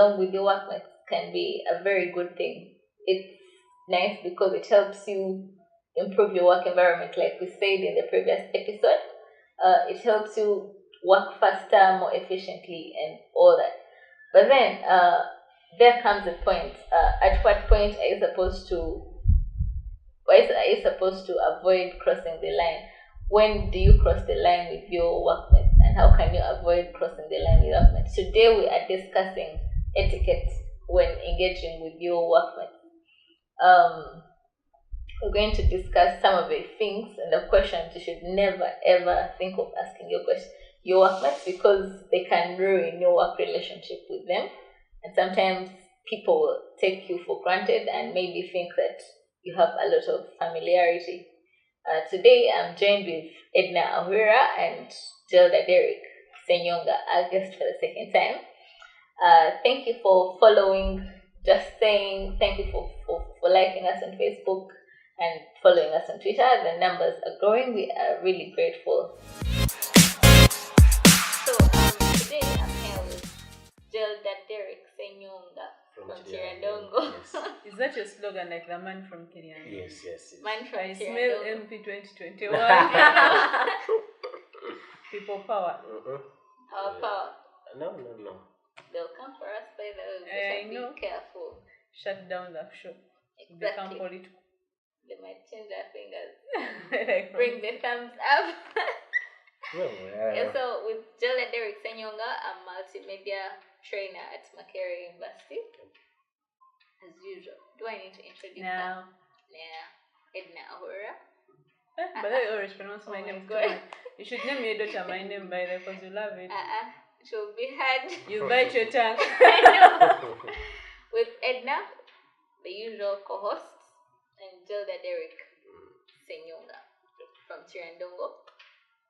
along with your workmates can be a very good thing. It's nice because it helps you improve your work environment, like we said in the previous episode. It helps you work faster, more efficiently, and all that. But then there comes a point. At what point are you supposed to? Why are you supposed to avoid crossing the line? When do you cross the line with your workmates, and how can you avoid crossing the line with your workmates? Today we are discussing etiquette when engaging with your workmates. We're going to discuss some of the things and the questions you should never ever think of asking your workmates, because they can ruin your work relationship with them. And sometimes people will take you for granted and maybe think that you have a lot of familiarity. Today I'm joined with Edna Ahura and Jelda Derek Senyonga, our guest for the second time. Thank you for following. Just saying thank you for liking us on Facebook and following us on Twitter. The numbers are growing. We are really grateful. So today I'm here with Jelda Derek Senyonga from Chirandongo. Yes. Is that your slogan, like the man from Kenya? Yes. Man from I smell Chirandongo. MP 2021. People power. Our power. No. They'll come for us by the way. I We know. should be careful. Shut down the show. Become Exactly. political. They might change their fingers. Like, Bring the thumbs up. Well, So with Jelda Derek Senyonga, a multimedia trainer at Makerere University. As usual. Do I need to introduce her? now. Yeah. Edna Ahura. But I always pronounce my Oh name my too God. much. You should name your daughter my name, by the way, because you love it. It will be hard. You bite your tongue. I know. With Edna, the usual co-host, and Jelda Derek Senyonga from Chirandongo.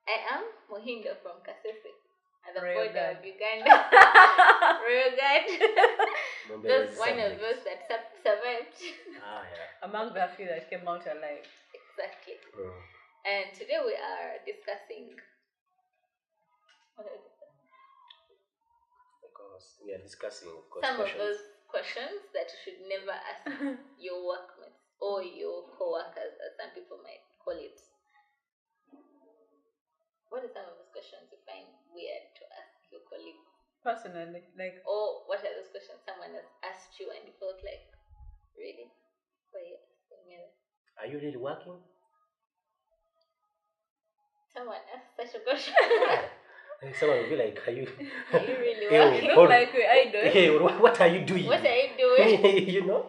I am Mohindo from Kasese, at the Royal border Guard. of Uganda. Royal Guard. Just one of those that survived. Among the few that came out alive. Exactly. And today we are discussing. What are we discussing? Because we are discussing, of course, Some questions. of those questions that you should never ask your workmates or your co-workers, as some people might call it. What are some of those questions you find weird to ask your colleagues? Personally, like, Or what are those questions someone has asked you and you felt like, really? Why are you asking me that? Are you really working? Someone asked such a question. Someone will be like, are you really Hey, working? you hold look like we're idle. Hey, what are you doing? What are you doing? You know?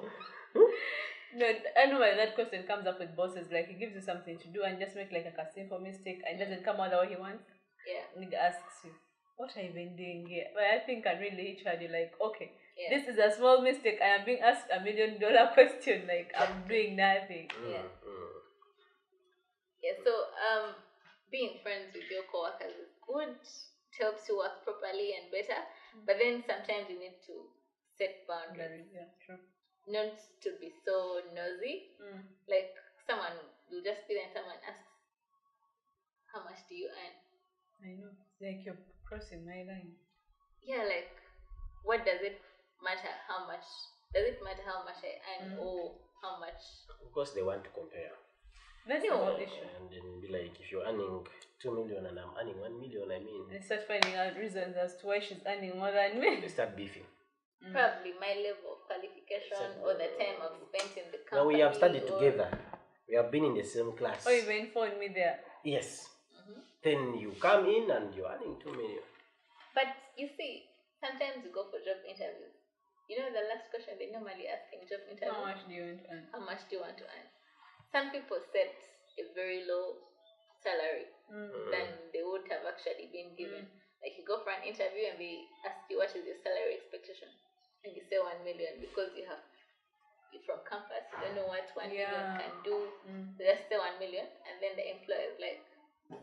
No, I know why that question comes up with bosses. Like, he gives you something to do and just make like a simple mistake and doesn't come out the way he wants. Yeah. Nigga asks you, what have you been doing here? But I think I really hit you like, okay, Yeah. this is a small mistake. I am being asked $1 million question. Like, I'm doing nothing. Yeah. Yeah, so being friends with your coworkers is good. It helps you work properly and better. But then sometimes you need to set boundaries. Yeah, true. Not to be so nosy. Like someone will just be there and someone asks, how much do you earn? I know. Like, you're crossing my line. Yeah, like what does it matter how much? Does it matter how much I earn or how much? Of course, they want to compare. That's the whole issue. And then be like, if you're earning 2 million and I'm earning 1 million, I mean, They start finding out reasons as to why she's earning more than me. you start beefing. Probably my level of qualification or the time I've spent in the company. Now we have studied or- together. We have been in the same class. Or even phone me there. Yes. Then you come in and you're earning 2 million. But you see, sometimes you go for job interviews. You know the last question they normally ask in job interviews? How much do you want to earn? How much do you want to earn? Some people set a very low salary than they would have actually been given. Like you go for an interview and they ask you what is your salary expectation, and you say 1 million because you're from campus, you don't know what 1 million can do. So just say 1 million, and then the employer is like,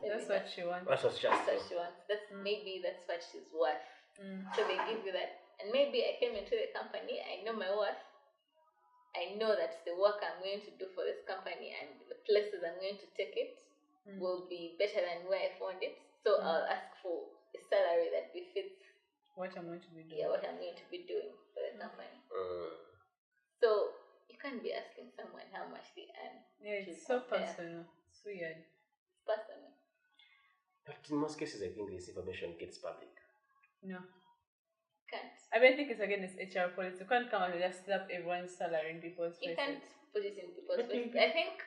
That's what she wants. That's what's just. that's what she wants. Maybe that's what she's worth. So they give you that. And maybe I came into the company, I know my worth. I know that the work I'm going to do for this company and the places I'm going to take it will be better than where I found it. So I'll ask for a salary that befits What I'm going to be doing. what I'm going to be doing for for the company. Mm. So you can't be asking someone how much they earn. Yeah, to it's so compare. personal. It's weird. It's personal. But in most cases, I think this information gets public. No. Can't. I mean, I think it's again it's HR policy. You can't come and just slap everyone's salary in people's You faces. can't put it in people's But faces. you- I think,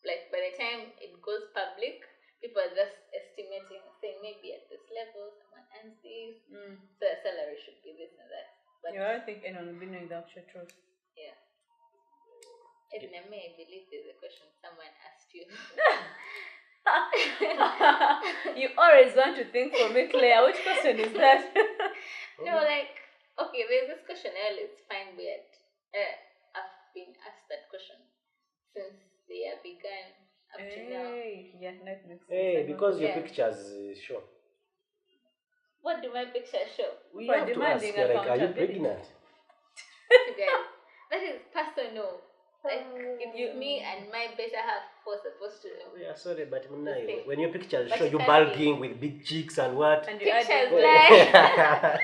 like, by the time it goes public, people are just estimating, saying maybe at this level, someone earns this, so the salary should be this and that. But Yeah, I don't think anyone will be knowing the actual truth. yeah. Even I believe there's a question someone asked you. You always want to think for me, Claire. Which question is that? No, like, okay, there's this question I always find weird. I've been asked that question since the year began up to now. Hey, yeah, that makes sense. Hey, because your Yeah. pictures show. What do my pictures show? We People are have to ask, demanding like, are you accountability. pregnant? You guys, that is personal. Like, it's me and my better half who are supposed to know. We are sorry, but Munai, thing. when your pictures But show you you can't bulking with big cheeks and what? And you Pictures adding like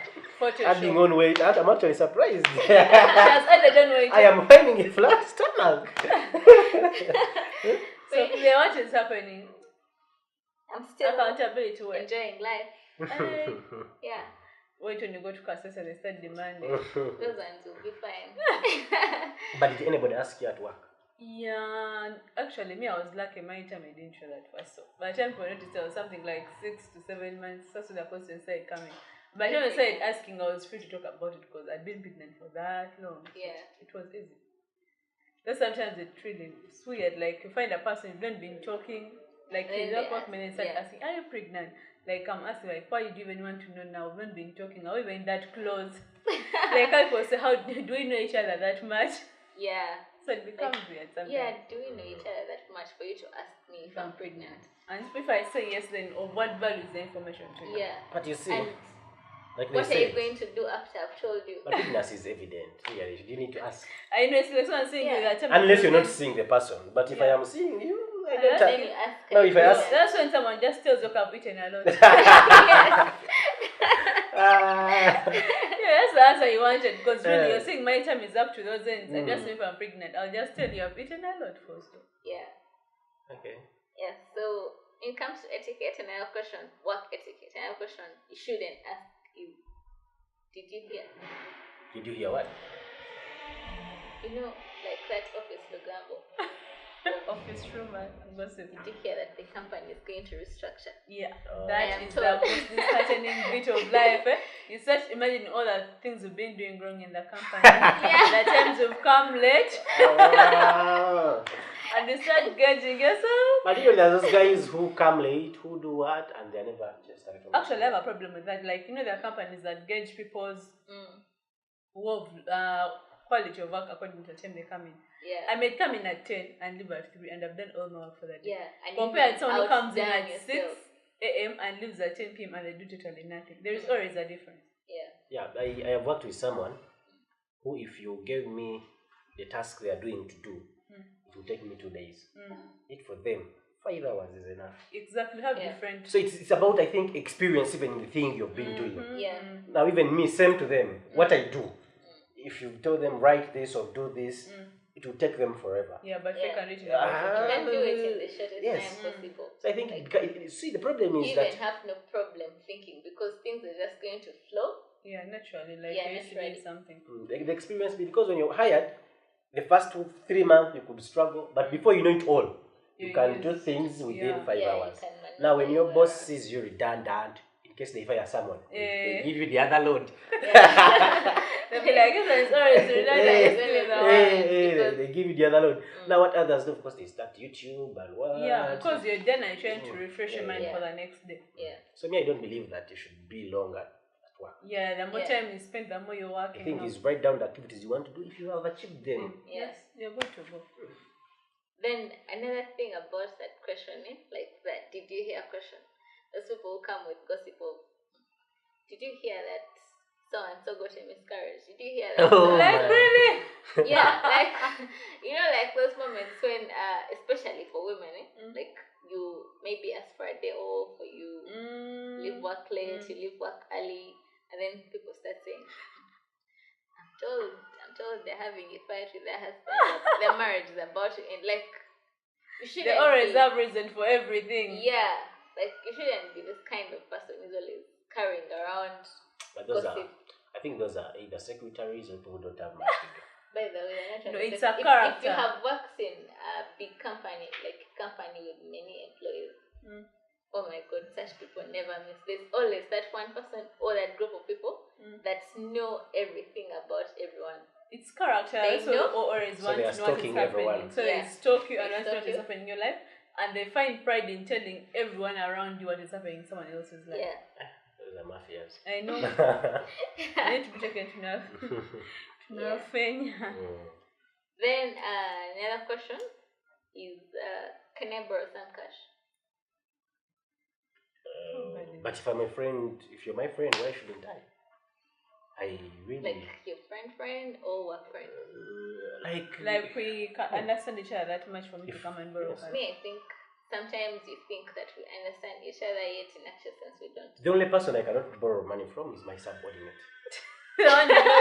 Adding Photoshop. on weight, I'm actually surprised. She has added on weight. I am finding a flat stomach. So, Claire, what is happening? I'm still Accountability to what? enjoying life. Yeah, Wait when you go to Kasese and they start demanding. those ones will be fine. But did anybody ask you at work? Yeah, actually, me, I was lucky. My time I didn't show that first. So by the time I noticed, it was something like 6 to 7 months. That's when the question started coming. By the time I started asking, I was free to talk about it because I'd been pregnant for that long. Yeah. It was easy. But sometimes it's really weird. Like, you find a person you've not been talking, like, And you then don't they talk and then start yeah. asking, are you pregnant? Like, I'm asking, like, why do you even want to know now? We've not been talking. Are we even that close? Like, I people say, how do we know each other that much? Yeah. So it becomes weird sometimes. Yeah, do we know each other that much for you to ask me if I'm pregnant? And if I say yes, then of what value is the information to you? Yeah. But you see, And like they what are say, you going to do after I've told you? but pregnancy is evident. Really, you need to ask. I know it's like someone saying Yeah. that time Unless you're not pregnant. seeing the person. But if I Yeah. am seeing you, I That's don't Then you have. ask No, if I her. ask- That's when someone just tells you I've eaten a lot. Yeah, that's the answer you wanted because really you're saying my time is up to those ends. I just know if I'm pregnant. I'll just tell you I've eaten a lot first. Yeah. Okay. Yeah. So when it comes to etiquette, and I have a question, work etiquette, and I have a question you shouldn't ask is, did you hear? Did you hear what? You know, like that office Lugambo. Office rumor, gossip. Did you hear that the company is going to restructure? Yeah, Oh. I that am is told. the most disheartening bit of life. You start imagining all the things we've been doing wrong in the company. The times we've come late, Ah. and you start gauging yourself. But you know, there's those guys who come late, who do what, and they're never just like. Actually, I have a problem with that. Like, you know, there are companies that gauge people's quality of work according to the time they come in. Yeah. I may come in at 10 and leave at 3 and I've done all my work for that day. Yeah. And Compared you to someone who comes in outdone at 6 yourself. a.m. and leaves at 10 p.m. and they do totally nothing. There is always a difference. Yeah. Yeah, I have worked with someone who, if you gave me the task they are doing to do, it will take me 2 days. It for them, 5 hours is enough. Exactly. Have Yeah. different. So it's about, I think, experience even in the thing you've been doing. Yeah. Now even me, same to them. What I do, if you tell them write this or do this, it will take them forever. Yeah, but Yeah. they can reach it. You can do it in the shortest Yes. time possible. So I think see the problem You is even that have no problem thinking because things are just going to flow. Yeah, naturally. Like, Yeah, you're used to doing naturally. something. the experience, because when you're hired, the first 2-3 months you could struggle, but before you know it all, you can do things within 5 Yeah, hours. You can manage Now when your it. boss sees you redundant, in case they fire someone, they give you the other load. They'll be like, it's always They give you the other load. Now what others do, of course, they start YouTube and what. Yeah, because you're done and trying to refresh your mind Yeah. for the next day. Yeah. So me, I don't believe that you should be longer at work. Yeah, the more Yeah. time you spend, the more you're working. I think on. is write down the activities you want to do. If you have achieved them, Yeah. Yes, you're good to go. Then another thing about that question, like that, did you hear question? Those people who come with gossip of, did you hear that so and so got a miscarriage? Did you hear that? Oh, Like, man. really? Yeah, like like those moments when, especially for women, like you maybe ask for a day off, or you leave work late, you leave work early, and then people start saying, "I'm told because they're having a fight with their husband, that their marriage is about to end. Like, you shouldn't They always be, have reason for everything. yeah, like you shouldn't be this kind of person who's always carrying around But those gossip. I think those are either secretaries or people who don't have much to do. By the way, they're not trying No, to it's say- a if character. you have worked in a big company, like a company with many employees, oh my god, such people never miss. There's always that one person or that group of people that know everything about everyone. It's character. They So know. they always So want they to are know what is stalking happening. everyone. So Yeah. they stalk you and They want to know stalk what is you. happening in your life. And they find pride in telling everyone around you what is happening in someone else's life. Yeah. Those are mafias. I know. I need to be taken to know. Then another question is, can I borrow some cash? But if I'm a friend, if you're my friend, why shouldn't I? I really Like your friend or work friend? Like we can understand each other that much for me to come and borrow cash. Me, I think sometimes you think that we understand each other, yet in actual sense we don't. The only person I cannot borrow money from is my subordinate. The one you know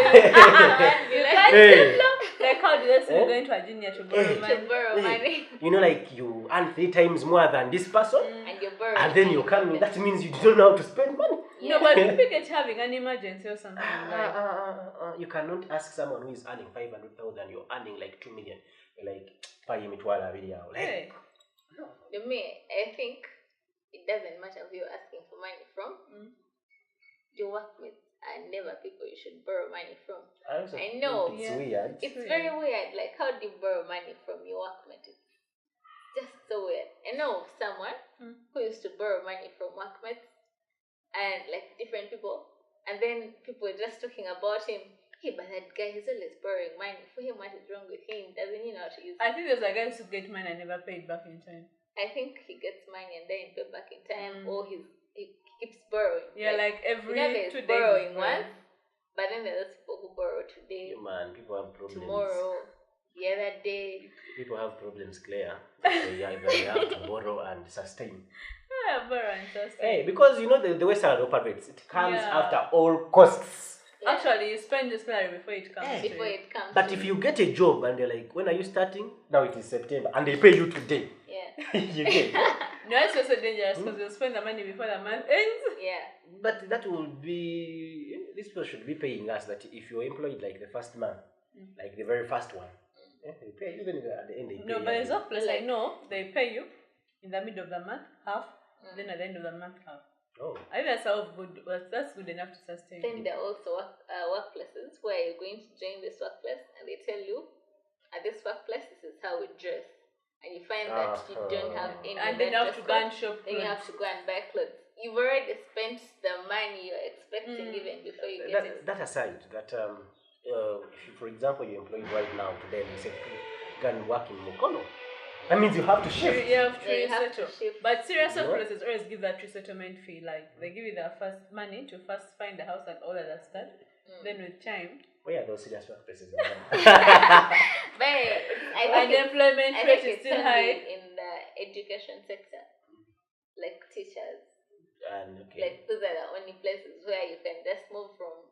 you can't Hey. like how do they say you're going to a junior to borrow money? To borrow money You know, like you earn 3 times more than this person, and you're borrowing. and then you come. That means you don't know how to spend money. No, but people get having an emergency or something like. You cannot ask someone who is earning 500,000. You're earning like 2 million. You're like, pay me twala video. Hey. To me, I think it doesn't matter who you're asking for money from. Your workmates are never people you should borrow money from. I know. It's weird. It's very weird. Like, how do you borrow money from your workmate? It's just so weird. I know of someone who used to borrow money from workmates and like different people, and then people were just talking about him. Hey, but that guy is always borrowing money. For him, what is wrong with him? Doesn't he know how to use it? I think there's a guy who get money and never paid back in time. I think he gets money and then he pays back in time, or he keeps borrowing. Yeah, like every there's 2 days. borrowing once, but then there's people who borrow today, Man, people have problems. tomorrow, the other day. People have problems, Claire. They have to borrow and sustain. Yeah, borrow and sustain. Hey, because you know the way salary operates, it comes Yeah. after all costs. Yeah. Actually, you spend your salary before it comes to Before you. it comes. But to if you get a job and they're like, when are you starting? Now it is September, and they pay you today. yeah, You get. No, it's also dangerous because you'll spend the money before the month ends. yeah, But that will be, this people should be paying us that if you're employed like the first month, like the very first one, they pay even at the end they pay. No, but there's you. a place I know they pay you in the middle of the month half, then at the end of the month half. Oh. I think that's how good. That's good enough to sustain. Then there are also workplaces where you're going to join this workplace and they tell you, at this workplace, this is how we dress. And you find that you don't have any. And then you have to go and shop. Then you have to go and buy clothes. You've already spent the money you're expecting even before you get it. That aside, that if you, for example, you're employed right now today and you say, go and work in Mukono, that means you have to shift. You have to Yeah, you have resettle. to shift. But serious workplaces always give that resettlement fee. Like they give you the first money to first find the house and all of that stuff. Then with time, Where are those serious workplaces in Uganda? But I think unemployment I rate think is it's still only high. in the education sector, like teachers. And okay. Like those are the only places where you can just move from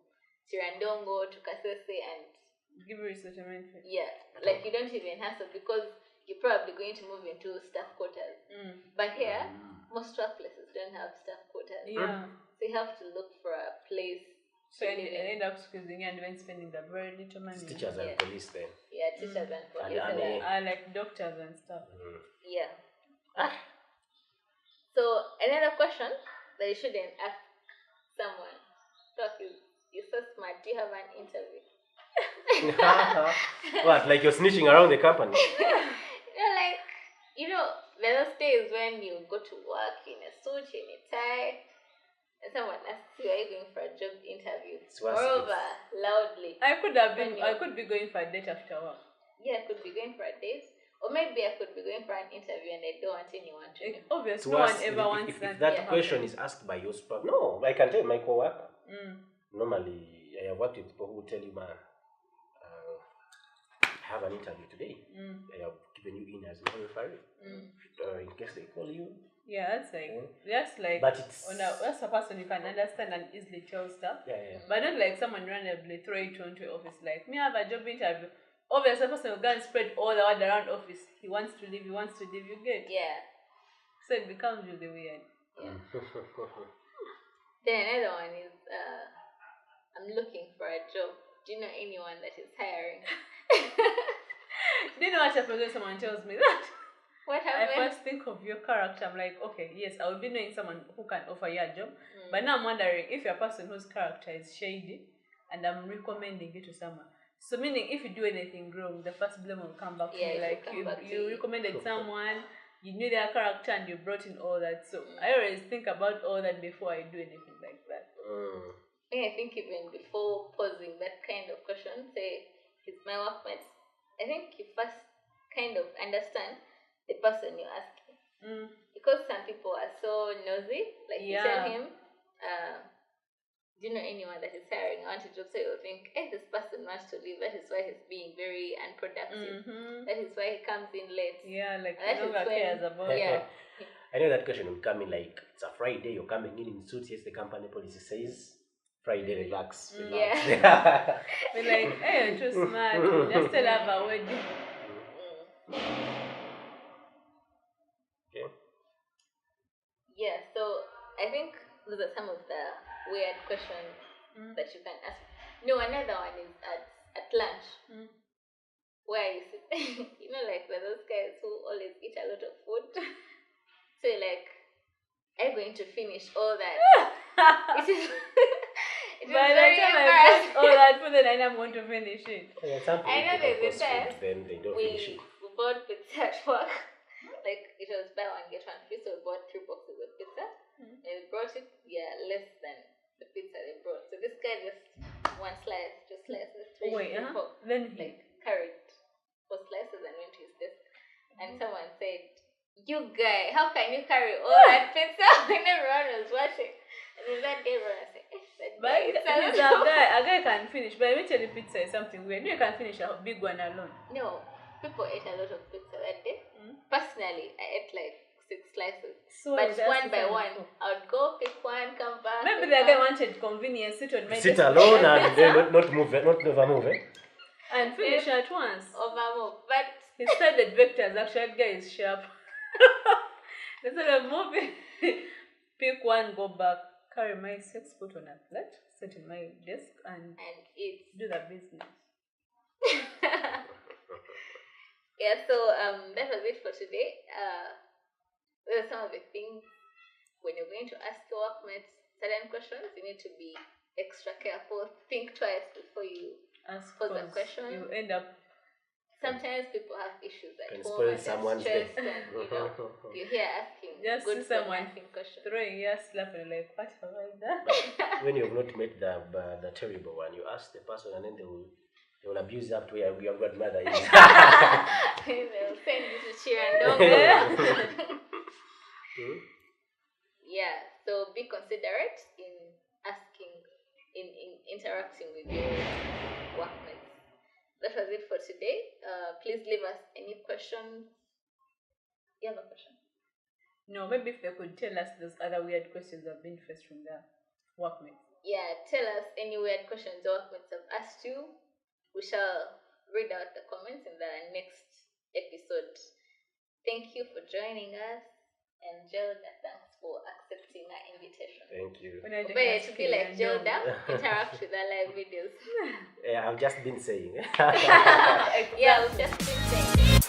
Chirandongo to Kasese and Give you resettlement fee. yeah, like you don't even hassle because you're probably going to move into staff quarters. But here, most workplaces don't have staff quarters. Yeah. So you have to look for a place. So you end up squeezing and then spending the very little money. Teachers and police then. Yeah, teachers and police. And army. Like doctors and stuff. Yeah. So another question that you shouldn't ask someone. Talk is, you're so smart. Do you have an interview? What? Like you're snitching around the company? There are those days when you go to work in a suit, in a tie, and someone asks you, are you going for a job interview? Moreover, loudly. I could be going for a date after work. Yeah, I could be going for a date. Or maybe I could be going for an interview and I don't want anyone to know. Obviously, no one ever wants if that question is asked by your spouse, no, I can tell my co-worker. Normally, I have worked with people who will tell you, man, I have an interview today. I have given you in as my referee. In case they call you, Yeah, that's like But it's that's a person you can understand and easily tell stuff. yeah. But not like someone randomly throw it onto your office. Like me have a job interview. Obviously, the person will go and spread all the word around office. He wants to leave. You get. Yeah. So it becomes really weird. Yeah. Then another one is I'm looking for a job. Do you know anyone that is hiring? Do you know what happens when someone tells me that? What I happened? first think of your character. I'm like, okay, yes, I will be knowing someone who can offer you a job. But now I'm wondering if you're a person whose character is shady and I'm recommending you to someone. So meaning if you do anything wrong, the first blame will come back to you. Like you recommended someone, you knew their character and you brought in all that. So I always think about all that before I do anything like that. I think even before posing that kind of question, say it's my workmates, I think you first kind of understand the person you're asking. Because some people are so nosy, like you tell him, do you know anyone that is hiring? I want a job, so you'll think, this person wants to leave, that is why he's being very unproductive. That is why he comes in late. Yeah, like that no one cares about yeah. I know that question will come in like it's a Friday, you're coming in suits, yes, the company policy says Friday, relax. Yeah. We're like, hey, you're too smart. Just still have a wedding. Okay. Yeah, so I think those are some of the weird questions that you can ask. No, another one is at lunch. Where you sit, you know, like there are those guys who always eat a lot of food. So you're like, are you going to finish all that? It is By the time I bought all that food, then I'm going to finish it. I know there's a time then they don't finish it. we bought pizza at work. Like it was buy one get one free, so we bought 3 boxes of pizza. And we brought it, less than the pizza they brought. So this guy just one slice, just slices 3 4. Then like carried 4 slices and went to his desk. And someone said, "You guy, how can you carry all that pizza when everyone was watching?" And then that day, everyone said, a guy can finish. But eventually, pizza is something weird. You can finish a big one alone. No, people ate a lot of pizza that day. Personally, I ate like 6 slices. So but one by one, I would go pick one, come back. Maybe the guy wanted convenience. Sit alone and then not move, not over move. And finish at once. Over move, but he studied vectors. Actually, guy is sharp. Instead of moving, pick one, go back, carry my 6, put on a plate, sit in my desk, and eat. Do the business. Yeah, so that was it for today. Those are some of the things when you're going to ask your workmates certain questions, you need to be extra careful. Think twice before you pose a question. You end up. Sometimes people have issues at home spoil and someone's day. and you hear asking just good see someone questions. Throwing your slap and like, what have I done? When you've not met the terrible one, you ask the person and then they will abuse you up to where your godmother is. They'll send you to cheer and don't go. Yeah, so be considerate in asking, in interacting with your workmates. That was it for today. Please leave us any questions. You have a question? No, maybe if they could tell us those other weird questions that have been faced from their workmates. Yeah, tell us any weird questions your workmates have asked you. We shall read out the comments in the next episode. Thank you for joining us. And Jelda, thanks for accepting our invitation. Thank you. But to be like Jelda, interact with our live videos. Yeah, I've just been saying. Yeah, we've just been saying.